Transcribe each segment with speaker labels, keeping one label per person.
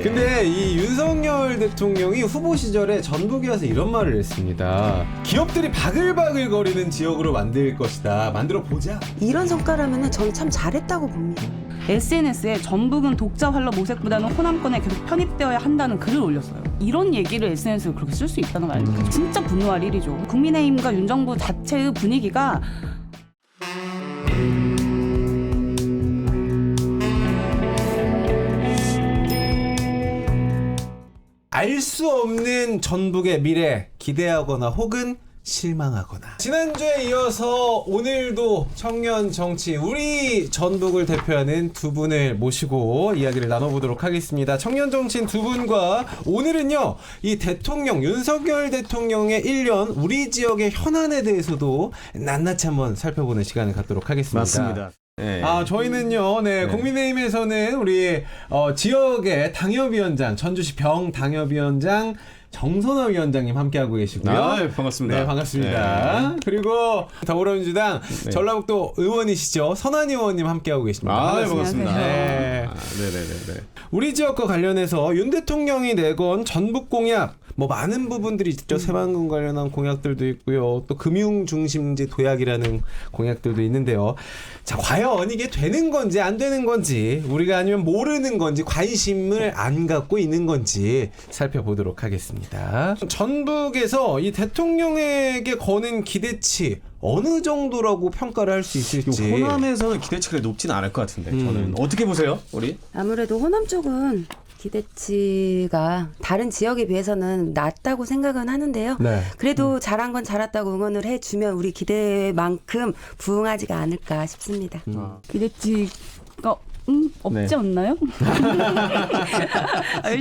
Speaker 1: 근데 이 윤석열 대통령이 후보 시절에 전북에 와서 이런 말을 했습니다. 기업들이 바글바글 거리는 지역으로 만들 것이다. 만들어 보자.
Speaker 2: 이런 성과라면 저는 참 잘했다고 봅니다.
Speaker 3: SNS에 전북은 독자 활로 모색보다는 호남권에 계속 편입되어야 한다는 글을 올렸어요. 이런 얘기를 SNS에 그렇게 쓸 수 있다는 말 진짜 분노할 일이죠. 국민의힘과 윤 정부 자체의 분위기가
Speaker 1: 알 수 없는 전북의 미래 기대하거나 혹은 실망하거나. 지난주에 이어서 오늘도 청년 정치 우리 전북을 대표하는 두 분을 모시고 이야기를 나눠보도록 하겠습니다. 청년 정치인 두 분과 오늘은요 이 대통령 윤석열 대통령의 1년 우리 지역의 현안에 대해서도 낱낱이 한번 살펴보는 시간을 갖도록 하겠습니다.
Speaker 4: 맞습니다. 네.
Speaker 1: 저희는요, 국민의힘에서는 우리 지역의 당협위원장, 전주시 병 당협위원장 정선화 위원장님 함께하고 계시고요.
Speaker 4: 반갑습니다.
Speaker 1: 네, 반갑습니다. 그리고 더불어민주당 전라북도 의원이시죠. 선한 의원님 함께하고 계십니다.
Speaker 4: 반갑습니다.
Speaker 1: 네.
Speaker 4: 네네네.
Speaker 1: 우리 지역과 관련해서 윤 대통령이 내건 전북 공약, 많은 부분들이 있죠. 새만금 관련한 공약들도 있고요. 또 금융중심지 도약이라는 공약들도 있는데요. 자, 과연 이게 되는 건지 안 되는 건지, 우리가 아니면 모르는 건지, 관심을 안 갖고 있는 건지 살펴보도록 하겠습니다. 전북에서 이 대통령에게 거는 기대치 어느 정도라고 평가를 할 수 있을지.
Speaker 4: 호남에서는 기대치가 높지는 않을 것 같은데 저는 어떻게 보세요, 우리?
Speaker 2: 아무래도 호남 쪽은 기대치가 다른 지역에 비해서는 낮다고 생각은 하는데요.
Speaker 1: 네.
Speaker 2: 그래도 잘한 건 잘했다고 응원을 해주면 우리 기대만큼 부응하지가 않을까 싶습니다.
Speaker 3: 기대치가 없지 않나요?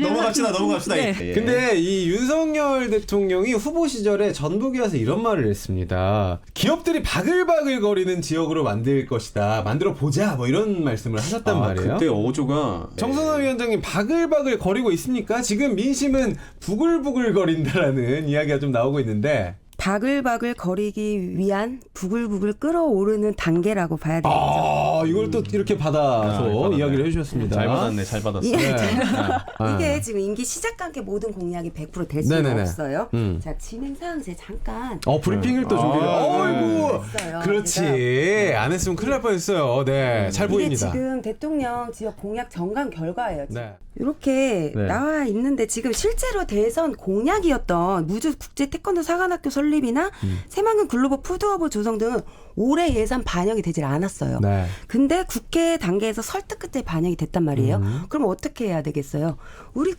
Speaker 4: 넘어갑시다.
Speaker 3: 네.
Speaker 4: 예.
Speaker 1: 근데 이 윤석열 대통령이 후보 시절에 전북에 와서 이런 말을 했습니다. 기업들이 바글바글 거리는 지역으로 만들 것이다. 만들어 보자. 이런 말씀을 하셨단 말이에요.
Speaker 4: 그때 어조가
Speaker 1: 정선화 위원장님 바글바글 거리고 있습니까? 지금 민심은 부글부글 거린다라는 이야기가 좀 나오고 있는데.
Speaker 2: 바글바글 거리기 위한 부글부글 끓어오르는 단계라고 봐야 되겠죠.
Speaker 1: 이걸 또 이렇게 받아서 이야기를 해주셨습니다.
Speaker 4: 잘 받았어.
Speaker 2: 이게 지금 임기 시작과 함께 모든 공약이 100% 될 수는
Speaker 1: 네네네.
Speaker 2: 없어요. 자, 진행 사항 제 잠깐.
Speaker 1: 브리핑을 또 준비를. 어이구.
Speaker 2: 했어요.
Speaker 1: 그렇지. 안 했으면 큰일 날 뻔했어요. 네, 잘
Speaker 2: 이게
Speaker 1: 보입니다.
Speaker 2: 지금 대통령 지역 공약 정강 결과예요. 지금.
Speaker 1: 네.
Speaker 2: 이렇게
Speaker 1: 네.
Speaker 2: 나와 있는데 지금 실제로 대선 공약이었던 무주 국제 태권도 사관학교 설립이나 새만금 글로벌 푸드허브 조성 등은 올해 예산 반영이 되질 않았어요.
Speaker 1: 네.
Speaker 2: 근데 국회 단계에서 설득 끝에 반영이 됐단 말이에요. 그럼 어떻게 해야 되겠어요? 우리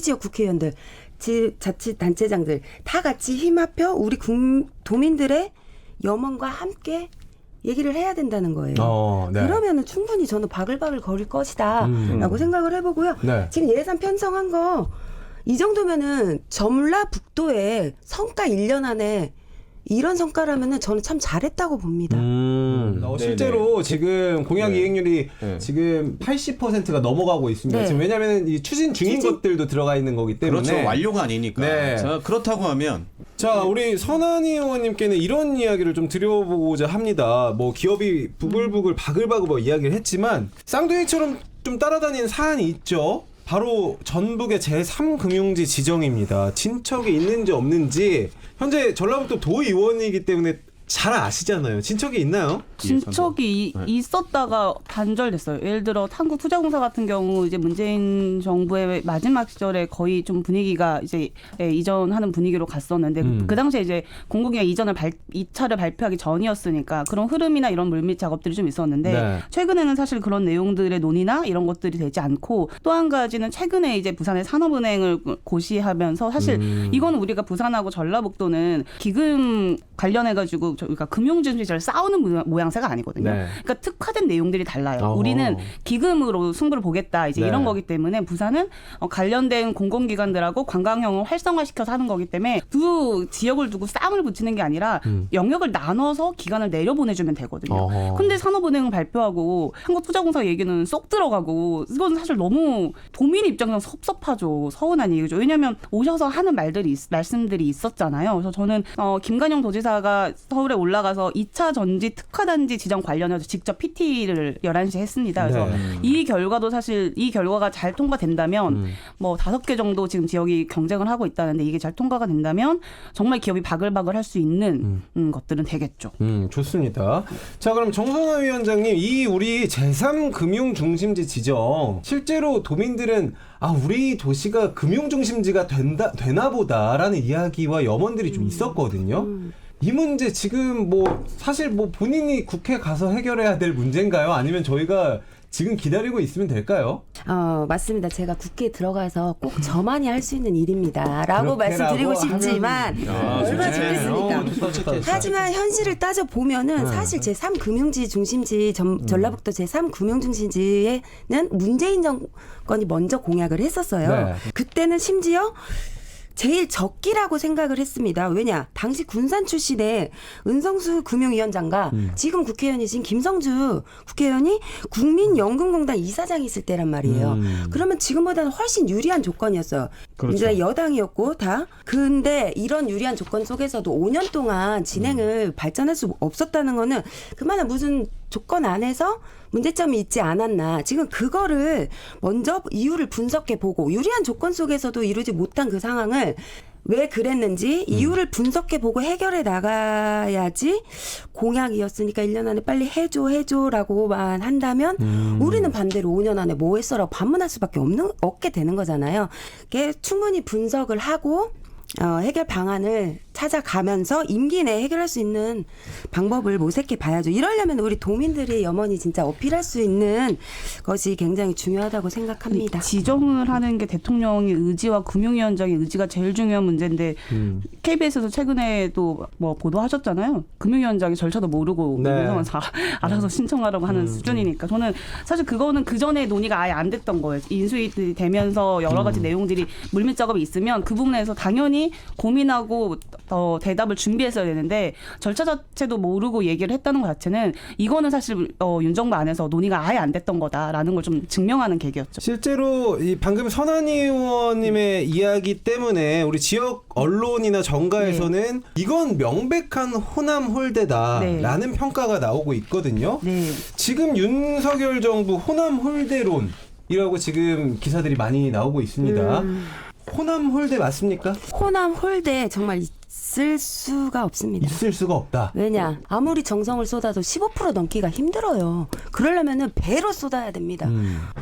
Speaker 2: 지역 국회의원들, 자치단체장들 다 같이 힘합혀 우리 도민들의 염원과 함께 얘기를 해야 된다는 거예요.
Speaker 1: 네.
Speaker 2: 그러면은 충분히 저는 바글바글 거릴 것이다라고 생각을 해보고요.
Speaker 1: 네.
Speaker 2: 지금 예산 편성한 거 이 정도면은 전라북도의 성과 1년 안에 이런 성과라면은 저는 참 잘했다고 봅니다.
Speaker 1: 실제로 지금 공약 이행률이 지금 80%가 넘어가고 있습니다.
Speaker 2: 네.
Speaker 1: 지금 왜냐하면 이 추진 중인 것들도 들어가 있는 거기 때문에.
Speaker 4: 그렇죠. 완료가 아니니까.
Speaker 1: 네.
Speaker 4: 자, 그렇다고 하면
Speaker 1: 자, 우리 선한이 의원님께는 이런 이야기를 좀 드려보고자 합니다. 기업이 부글부글 바글바글 이야기를 했지만 쌍둥이처럼 좀 따라다니는 사안이 있죠. 바로 전북의 제3금융지 지정입니다. 친척이 있는지 없는지 현재 전라북도 도의원이기 때문에 잘 아시잖아요. 친척이 있나요?
Speaker 3: 진척이 있었다가 단절됐어요. 예를 들어 한국투자공사 같은 경우 이제 문재인 정부의 마지막 시절에 거의 좀 분위기가 이제 이전하는 분위기로 갔었는데 그 당시에 이제 공공기관 이전을 2차를 발표하기 전이었으니까 그런 흐름이나 이런 물밑 작업들이 좀 있었는데 최근에는 사실 그런 내용들의 논의나 이런 것들이 되지 않고 또 한 가지는 최근에 이제 부산의 산업은행을 고시하면서 사실 이거는 우리가 부산하고 전라북도는 기금 관련해가지고 그러니까 금융준비제를 싸우는 모양새가 아니거든요.
Speaker 1: 네.
Speaker 3: 그러니까 특화된 내용들이 달라요. 우리는 기금으로 승부를 보겠다 이제 이런 거기 때문에 부산은 관련된 공공기관들하고 관광형을 활성화시켜서 하는 거기 때문에 두 지역을 두고 싸움을 붙이는 게 아니라 영역을 나눠서 기관을 내려보내주면 되거든요. 근데 산업은행을 발표하고 한국투자공사 얘기는 쏙 들어가고 이건 사실 너무 도민 입장에서 섭섭하죠. 서운한 얘기죠. 왜냐하면 오셔서 하는 말씀들이 있었잖아요. 그래서 저는 김관영 도지사 지사가 서울에 올라가서 2차 전지 특화단지 지정 관련해서 직접 PT를 11시에 했습니다. 그래서
Speaker 1: 네.
Speaker 3: 이 결과도 사실 이 결과가 잘 통과된다면 뭐 5개 정도 지금 지역이 경쟁을 하고 있다는데 이게 잘 통과가 된다면 정말 기업이 바글바글 할 수 있는 것들은 되겠죠.
Speaker 1: 좋습니다. 자, 그럼 정선화 위원장님, 이 우리 제3금융 중심지 지정 실제로 도민들은 우리 도시가 금융 중심지가 되나 보다라는 이야기와 염원들이 좀 있었거든요. 이 문제 지금 뭐 사실 뭐 본인이 국회 가서 해결해야 될 문제인가요? 아니면 저희가 지금 기다리고 있으면 될까요?
Speaker 2: 맞습니다. 제가 국회에 들어가서 꼭 저만이 할 수 있는 일입니다라고 말씀드리고 싶지만 얼마나 좋겠습니까? 하지만 현실을 따져 보면은 사실 제3금융지 중심지 전라북도 제3금융중심지에는 문재인 정권이 먼저 공약을 했었어요.
Speaker 1: 네.
Speaker 2: 그때는 심지어 제일 적기라고 생각을 했습니다. 왜냐? 당시 군산 출신의 은성수 금융위원장과 지금 국회의원이신 김성주 국회의원이 국민연금공단 이사장이 있을 때란 말이에요. 그러면 지금보다는 훨씬 유리한 조건이었어요.
Speaker 4: 그렇죠.
Speaker 2: 이제 여당이었고 다. 근데 이런 유리한 조건 속에서도 5년 동안 진행을 발전할 수 없었다는 거는 그만한 무슨 조건 안에서 문제점이 있지 않았나. 지금 그거를 먼저 이유를 분석해보고 유리한 조건 속에서도 이루지 못한 그 상황을 왜 그랬는지 이유를 분석해보고 해결해 나가야지. 공약이었으니까 1년 안에 빨리 해줘라고만 한다면 우리는 반대로 5년 안에 뭐 했어라고 반문할 수밖에 없게 되는 거잖아요. 그게 충분히 분석을 하고 해결 방안을 찾아가면서 임기 내에 해결할 수 있는 방법을 모색해 봐야죠. 이러려면 우리 도민들의 염원이 진짜 어필할 수 있는 것이 굉장히 중요하다고 생각합니다.
Speaker 3: 지정을 하는 게 대통령의 의지와 금융위원장의 의지가 제일 중요한 문제인데 KBS에서 최근에도 뭐 보도하셨잖아요. 금융위원장이 절차도 모르고
Speaker 1: 네.
Speaker 3: 알아서 신청하라고 하는 수준이니까 저는 사실 그거는 그 전에 논의가 아예 안 됐던 거예요. 인수위 되면서 여러 가지 내용들이 물밑 작업이 있으면 그 부분에서 당연히 고민하고 대답을 준비했어야 되는데 절차 자체도 모르고 얘기를 했다는 것 자체는 이거는 사실 윤 정부 안에서 논의가 아예 안 됐던 거다라는 걸 좀 증명하는 계기였죠.
Speaker 1: 실제로 이 방금 선한희 의원님의 이야기 때문에 우리 지역 언론이나 정가에서는 이건 명백한 호남 홀대다라는 평가가 나오고 있거든요.
Speaker 3: 네.
Speaker 1: 지금 윤석열 정부 호남 홀대론이라고 지금 기사들이 많이 나오고 있습니다. 호남 홀대 맞습니까?
Speaker 2: 호남 홀대 정말 있을 수가 없습니다.
Speaker 1: 있을 수가 없다.
Speaker 2: 왜냐? 아무리 정성을 쏟아도 15% 넘기가 힘들어요. 그러려면은 배로 쏟아야 됩니다.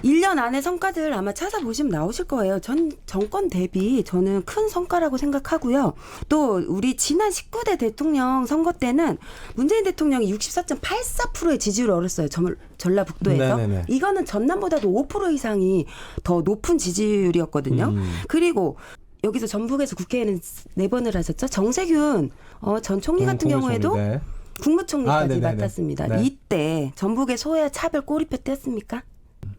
Speaker 2: 1년 안에 성과들 아마 찾아보시면 나오실 거예요. 전 정권 대비 저는 큰 성과라고 생각하고요. 또 우리 지난 19대 대통령 선거 때는 문재인 대통령이 64.84%의 지지율을 얻었어요. 전라북도에서.
Speaker 1: 네네네.
Speaker 2: 이거는 전남보다도 5% 이상이 더 높은 지지율이었거든요. 그리고 여기서 전북에서 국회에는 4번을 하셨죠. 정세균 전 총리 같은 경우에도
Speaker 1: 네.
Speaker 2: 국무총리까지
Speaker 1: 네네네.
Speaker 2: 맡았습니다.
Speaker 1: 네.
Speaker 2: 이때 전북의 소외 차별 꼬리표 떼었습니까?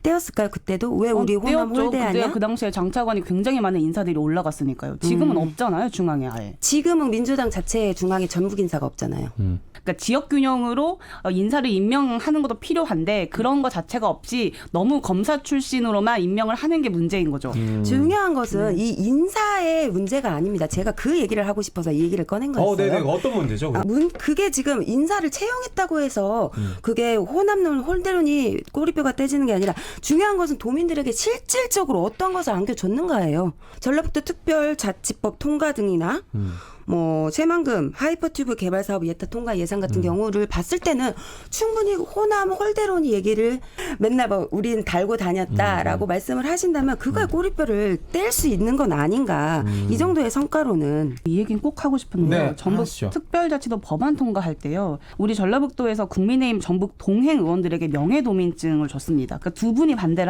Speaker 2: 떼었을까요? 그때도? 왜 우리 호남
Speaker 3: 떼었죠.
Speaker 2: 홀대하냐?
Speaker 3: 그때 그 당시에 장차관이 굉장히 많은 인사들이 올라갔으니까요. 지금은 없잖아요. 중앙에 아예.
Speaker 2: 지금은 민주당 자체의 중앙에 전북 인사가 없잖아요.
Speaker 3: 그러니까 지역 균형으로 인사를 임명하는 것도 필요한데 그런 거 자체가 없이 너무 검사 출신으로만 임명을 하는 게 문제인 거죠.
Speaker 2: 중요한 것은 이 인사의 문제가 아닙니다. 제가 그 얘기를 하고 싶어서 이 얘기를 꺼낸 거였어요.
Speaker 1: 네네. 어떤 문제죠?
Speaker 2: 그게 지금 인사를 채용했다고 해서 그게 호남론 홀대론이 꼬리뼈가 떼지는 게 아니라 중요한 것은 도민들에게 실질적으로 어떤 것을 안겨줬는가예요. 전라북도 특별자치법 통과 등이나 뭐 새만금 하이퍼튜브 개발 사업 예타 통과 예산 같은 경우를 봤을 때는 충분히 호남 홀대론이 얘기를 맨날 뭐 우린 달고 다녔다라고 말씀을 하신다면 그거의 꼬리뼈를 뗄 수 있는 건 아닌가. 이 정도의 성과로는.
Speaker 3: 이 얘기는 꼭 하고 싶은데요.
Speaker 1: 네,
Speaker 3: 전북
Speaker 1: 하시죠.
Speaker 3: 특별자치도 법안 통과할 때요. 우리 전라북도에서 국민의힘 전북 동행 의원들에게 명예도민증을 줬습니다. 그러니까 두 분이 반대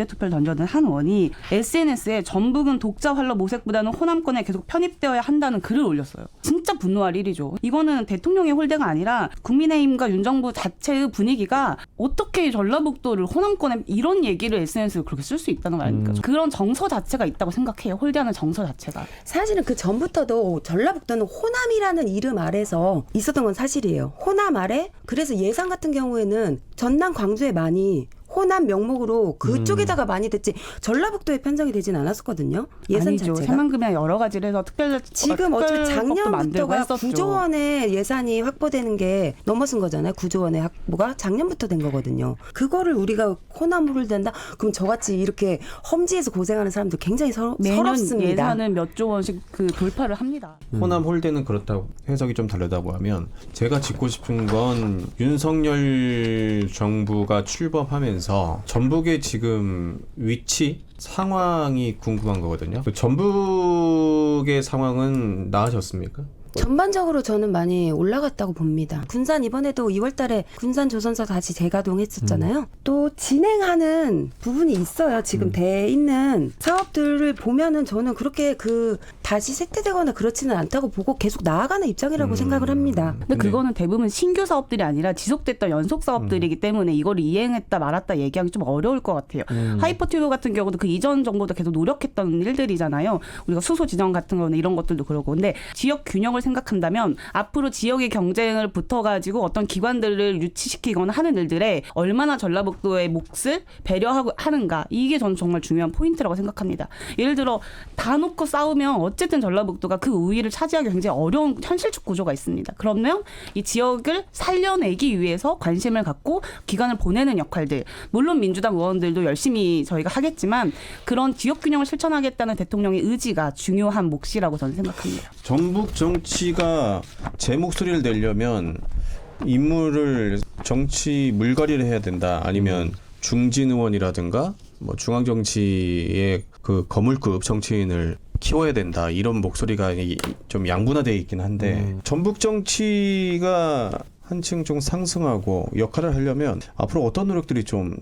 Speaker 3: 투표를 던져든 한 의원이 SNS에 전북은 독자 활로 모색보다는 호남권에 계속 편입되어야 한다는 글을 올렸어요. 진짜 분노할 일이죠. 이거는 대통령의 홀대가 아니라 국민의힘과 윤 정부 자체의 분위기가 어떻게 전라북도를 호남권에 이런 얘기를 SNS에 그렇게 쓸 수 있다는 거 아닙니까? 그런 정서 자체가 있다고 생각해요. 홀대하는 정서 자체가.
Speaker 2: 사실은 그 전부터도 전라북도는 호남이라는 이름 아래서 있었던 건 사실이에요. 호남 아래. 그래서 예산 같은 경우에는 전남 광주에 많이 호남 명목으로 그쪽에다가 많이 됐지 전라북도에 편성이 되진 않았었거든요. 예산
Speaker 3: 아니죠.
Speaker 2: 자체가.
Speaker 3: 새만금이나 여러 가지를 해서
Speaker 2: 지금 어차피 작년부터가
Speaker 3: 했었죠.
Speaker 2: 9조 원의 예산이 확보되는 게 넘어선 거잖아요. 9조 원의 확보가 작년부터 된 거거든요. 그거를 우리가 호남으로 된다? 그럼 저같이 이렇게 험지에서 고생하는 사람들 굉장히
Speaker 3: 매년
Speaker 2: 서럽습니다.
Speaker 3: 예산은 몇 조 원씩 그 돌파를 합니다.
Speaker 4: 호남 홀대는 그렇다고 해석이 좀 다르다고 하면 제가 짚고 싶은 건 윤석열 정부가 출범하면서 전북의 지금 위치 상황이 궁금한 거거든요. 그 전북의 상황은 나아졌습니까?
Speaker 2: 전반적으로 저는 많이 올라갔다고 봅니다. 군산 이번에도 2월 달에 군산 조선소 다시 재가동했었잖아요. 또 진행하는 부분이 있어요. 지금 돼 있는 사업들을 보면은 저는 그렇게 다시 쇠퇴되거나 그렇지는 않다고 보고 계속 나아가는 입장이라고 생각을 합니다.
Speaker 3: 근데 그거는 대부분 신규 사업들이 아니라 지속됐던 연속 사업들이기 때문에 이거를 이행했다 말았다 얘기하기 좀 어려울 것 같아요. 하이퍼튜브 같은 경우도 그 이전 정부도 계속 노력했던 일들이잖아요. 우리가 수소 지정 같은 거는 이런 것들도 그러고. 근데 지역 균형을 생각한다면 앞으로 지역의 경쟁을 붙어가지고 어떤 기관들을 유치시키거나 하는 일들에 얼마나 전라북도의 몫을 배려하고 하는가, 이게 저는 정말 중요한 포인트라고 생각합니다. 예를 들어 다 놓고 싸우면 어쨌든 전라북도가 그 우위를 차지하기 굉장히 어려운 현실적 구조가 있습니다. 그러면 이 지역을 살려내기 위해서 관심을 갖고 기관을 보내는 역할들, 물론 민주당 의원들도 열심히 저희가 하겠지만 그런 지역 균형을 실천하겠다는 대통령의 의지가 중요한 몫이라고 저는 생각합니다.
Speaker 4: 전북 정치가 제 목소리를 내려면 인물을 정치 물갈이를 해야 된다. 아니면 중진 의원이라든가 뭐 중앙 정치의 그 거물급 정치인을 키워야 된다. 이런 목소리가 좀 양분화되어 있긴 한데 전북 정치가 한층 좀 상승하고 역할을 하려면 앞으로 어떤 노력들이 좀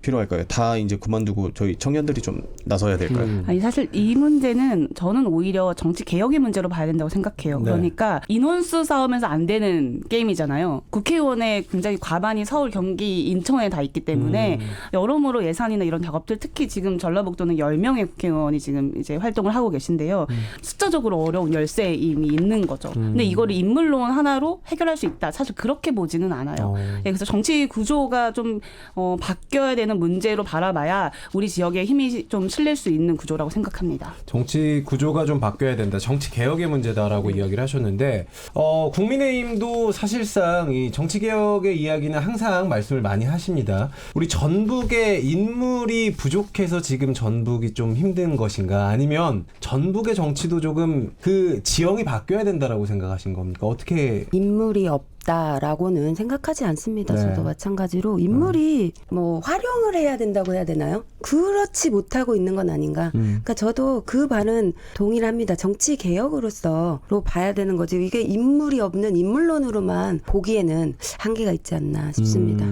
Speaker 4: 필요할까요? 다 이제 그만두고 저희 청년들이 좀 나서야 될까요?
Speaker 3: 아니 사실 이 문제는 저는 오히려 정치 개혁의 문제로 봐야 된다고 생각해요.
Speaker 1: 네.
Speaker 3: 그러니까 인원수 싸우면서 안 되는 게임이잖아요. 국회의원의 굉장히 과반이 서울, 경기, 인천에 다 있기 때문에 여러모로 예산이나 이런 작업들, 특히 지금 전라북도는 10명의 국회의원이 지금 이제 활동을 하고 계신데요. 숫자적으로 어려운 열세에 이미 있는 거죠. 근데 이거를 인물론 하나로 해결할 수 있다. 사실 그렇게 보지는 않아요. 예, 그래서 정치 구조가 좀 바뀌어야 되는 문제로 바라봐야 우리 지역에 힘이 좀 실릴 수 있는 구조라고 생각합니다.
Speaker 1: 정치 구조가 좀 바뀌어야 된다. 정치 개혁의 문제다라고 이야기를 하셨는데 국민의힘도 사실상 이 정치 개혁의 이야기는 항상 말씀을 많이 하십니다. 우리 전북의 인물이 부족해서 지금 전북이 좀 힘든 것인가? 아니면 전북의 정치도 조금 그 지형이 바뀌어야 된다라고 생각하신 겁니까? 어떻게?
Speaker 2: 인물이 없다라고는 생각하지 않습니다.
Speaker 1: 네.
Speaker 2: 저도 마찬가지로 인물이 뭐 활용을 해야 된다고 해야 되나요? 그렇지 못하고 있는 건 아닌가. 그러니까 저도 그 말은 동일합니다. 정치 개혁으로서로 봐야 되는 거지. 이게 인물이 없는 인물론으로만 보기에는 한계가 있지 않나 싶습니다.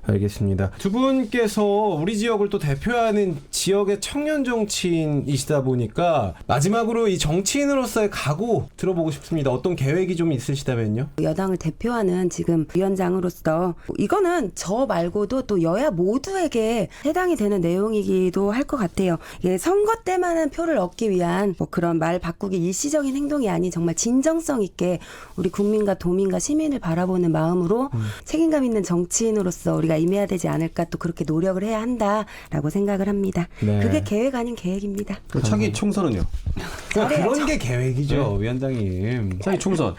Speaker 1: 알겠습니다. 두 분께서 우리 지역을 또 대표하는 지역의 청년 정치인이시다 보니까 마지막으로 이 정치인으로서의 각오 들어보고 싶습니다. 어떤 계획이 좀 있으시다면요?
Speaker 2: 여당을 대표하는 지금 위원장으로서 이거는 저 말고도 또 여야 모두에게 해당이 되는 내용이기도 할 것 같아요. 이게 선거 때만은 표를 얻기 위한 뭐 그런 말 바꾸기 일시적인 행동이 아닌 정말 진정성 있게 우리 국민과 도민과 시민을 바라보는 마음으로 책임감 있는 정치인으로서 우리가 임해야 되지 않을까, 또 그렇게 노력을 해야 한다라고 생각을 합니다.
Speaker 1: 네.
Speaker 2: 그게 계획 아닌 계획입니다.
Speaker 4: 차기 총선은요?
Speaker 1: 그런 게 계획이죠, 위원장님.
Speaker 4: 차기 총선.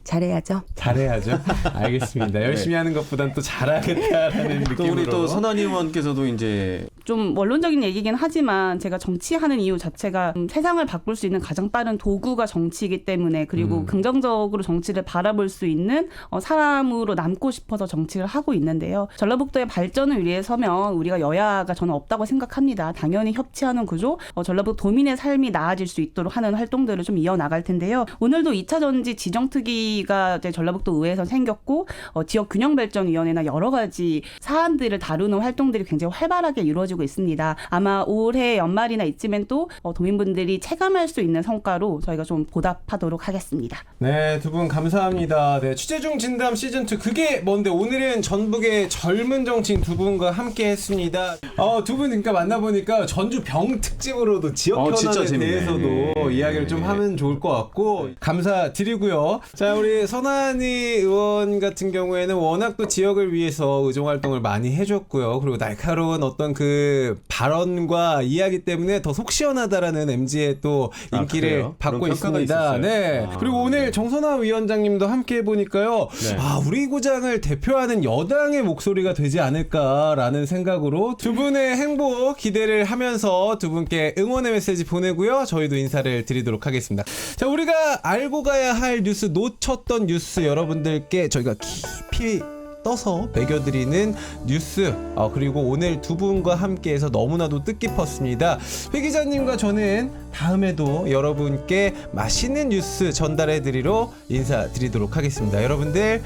Speaker 2: 잘해야죠.
Speaker 1: 잘해야죠. 알겠습니다. 열심히 하는 것보단 또 잘하겠다라는
Speaker 4: 또
Speaker 1: 느낌으로.
Speaker 4: 우리 또 선한 의원께서도 이제
Speaker 3: 좀 원론적인 얘기긴 하지만 제가 정치하는 이유 자체가 세상을 바꿀 수 있는 가장 빠른 도구가 정치이기 때문에, 그리고 긍정적으로 정치를 바라볼 수 있는 사람으로 남고 싶어서 정치를 하고 있는데요. 전라북도의 발전을 위해서면 우리가 여야가 저는 없다고 생각합니다. 당연히 협치하는 구조, 전라북도 도민의 삶이 나아질 수 있도록 하는 활동들을 좀 이어나갈 텐데요. 오늘도 2차 전지 지정특위가 이제 전라북도 의회에서 생겼고 지역균형발전위원회나 여러 가지 사안들을 다루는 활동들이 굉장히 활발하게 이루어지고 이어지고 있습니다. 아마 올해 연말이나 이쯤엔 또 도민분들이 체감할 수 있는 성과로 저희가 좀 보답하도록 하겠습니다.
Speaker 1: 네, 두 분 감사합니다. 네, 취재중 진담 시즌2 그게 뭔데 오늘은 전북의 젊은 정치인 두 분과 함께 했습니다. 두 분 그러니까 만나보니까 전주 병 특집으로도 지역
Speaker 4: 진짜
Speaker 1: 현안에
Speaker 4: 재밌네.
Speaker 1: 대해서도
Speaker 4: 예.
Speaker 1: 이야기를 좀 하면 좋을 것 같고 감사드리고요. 자, 우리 선한이 의원 같은 경우에는 워낙 또 지역을 위해서 의정 활동을 많이 해줬고요. 그리고 날카로운 어떤 그 발언과 이야기 때문에 더 속 시원하다라는 MZ의 또 인기를
Speaker 4: 그래요?
Speaker 1: 받고
Speaker 4: 그런 평가가
Speaker 1: 있습니다.
Speaker 4: 있었어요?
Speaker 1: 네. 그리고 오늘 정선화 위원장님도 함께 해보니까요.
Speaker 4: 네.
Speaker 1: 우리 구장을 대표하는 여당의 목소리가 되지 않을까라는 생각으로 두 분의 행복 기대를 하면서 두 분께 응원의 메시지 보내고요. 저희도 인사를 드리도록 하겠습니다. 자, 우리가 알고 가야 할 뉴스, 놓쳤던 뉴스 여러분들께 저희가 깊이 떠서 매겨드리는 뉴스, 그리고 오늘 두 분과 함께해서 너무나도 뜻깊었습니다. 회 기자님과 저는 다음에도 여러분께 맛있는 뉴스 전달해드리러 인사드리도록 하겠습니다. 여러분들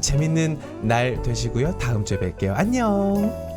Speaker 1: 재밌는 날 되시고요. 다음 주에 뵐게요. 안녕.